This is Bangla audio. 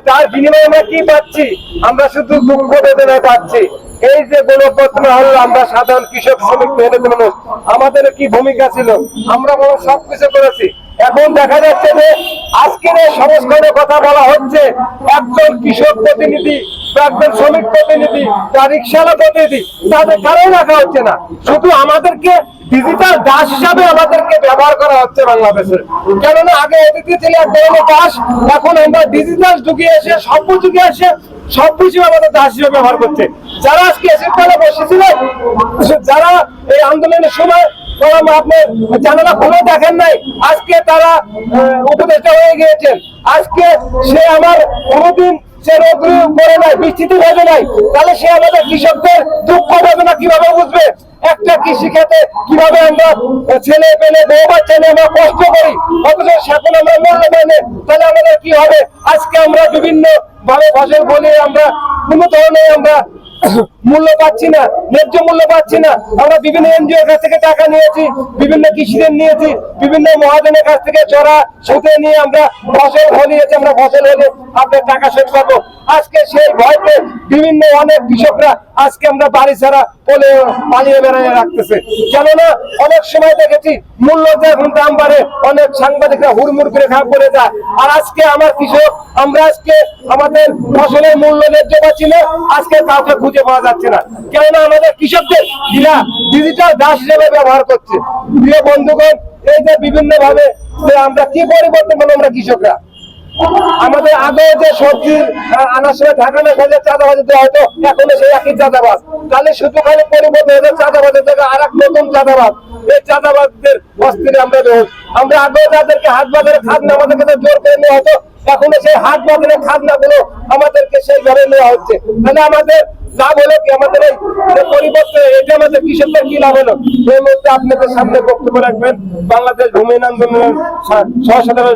তার বিনিময়ে আমরা কি পাচ্ছি? আমরা শুধু দুঃখ বেদনা পাচ্ছি। এই যে গণপত্র হল, আমরা সাধারণ কৃষক শ্রমিক মেহনত মানুষ, আমাদের কি ভূমিকা ছিল? আমরা সবকিছু করেছি। এখন দেখা যাচ্ছে যে আজকের এই সংস্করণের কথা বলা হচ্ছে, একজন কৃষক প্রতিনিধি, একজন শ্রমিক প্রতিনিধি, তার রিক্সাওয়ালা প্রতিনিধি, তাদের কারোই রাখা হচ্ছে না। শুধু আমাদেরকে ডিজিটাল দাস হিসাবে আমাদেরকে ব্যবহার করা হচ্ছে বাংলাদেশে। কেননা আগে এদিকে ছিল এক ধরনের দাস, এখন আমরা ডিজিটাল যুগে এসে, সভ্য যুগে এসে সবকিছু আমাদের দাস হিসেবে ব্যবহার করছে। যারা আজকে এসে তলে বসেছিলেন, যারা এই আন্দোলনের সময় আপনার জানালা খুলে দেখেন নাই, আজকে তারা উপদেষ্টা হয়ে গিয়েছেন। আজকে সে আমার কোনোদিন সে রোগ পড়ে নাই, বৃষ্টিতে ভেবে নাই, তাহলে সে আমাদের কৃষকদের দুঃখ বেদনা কিভাবে বুঝবে? একটা কৃষি ক্ষেত্রে কিভাবে আমরা ছেলে পেলে বউ বাচ্চা নিয়ে আমরা কষ্ট করি, অথচ সেখন আমরা মূল্য পাই না, তাহলে আমাদের কি হবে? আজকে আমরা বিভিন্ন ভাবে ফসল বলি, আমরা কোনো ধরনের আমরা মূল্য পাচ্ছি না, ন্যায্য মূল্য পাচ্ছি না। আমরা বিভিন্ন এনজিওর কাছ থেকে টাকা নিয়েছি, বিভিন্ন কৃষিদের নিয়েছি, বিভিন্ন মহাজনের কাছ থেকে চড়া সুদে নিয়ে আমরা ফসল ফলিয়েছি, আমরা ফসল হলে আপনার টাকা শোধ পাবো। আজকে সেই ভয়তে বিভিন্ন অনেক কৃষকরা আজকে আমরা বাড়ি ছাড়া বলে পালিয়ে বেড়ায় রাখতেছে। কেননা অনেক সময় দেখেছি মূল্য যখন দাম বাড়ে, অনেক সাংবাদিকরা হুড়মুড় করে খারাপ করে যায়। আর আজকে আমার কৃষক, আমরা আজকে আমাদের ফসলের মূল্য ন্যায্য পাচ্ছি না, আজকে কাউকে খুঁজে পাওয়া যাচ্ছে না। কেননা আমাদের কৃষকদের ডিজিটাল দাস হিসেবে ব্যবহার করছে। প্রিয় বন্ধুগণ, এই যে বিভিন্ন ভাবে আমরা কি পরিবর্তন করবো আমরা কৃষকরা? আমাদের আগে যে সবজি আনার সময় ঢাকানো চাঁদাবাজ দেওয়া হতো, এখনো সেই একই চাঁদাবাজ। তাহলে শুধু খালি পরিবর্তন হয়েছে চাঁদাবাজের জায়গায় আর এক নতুন চাঁদাবাজ। এই চাঁদাবাজদের অস্থিরে আমরা রোজ, আমরা আগে যাদেরকে হাট বাজারে খাজনা আমাদের কাছে জোর করে নেওয়া হতো, এখনো সেই হাট বাজারে খাজনা গুলো আমাদেরকে সেইভাবে নেওয়া হচ্ছে। তাহলে আমাদের লাভ হলো কি? আমাদের এই পরিবর্তন, এটা আমাদের কৃষকদের কি লাভ হলো? এই মুহূর্তে আপনাদের সামনে বক্তব্য রাখবেন বাংলাদেশ ভূমি আন্দোলনের সহ সাধারণ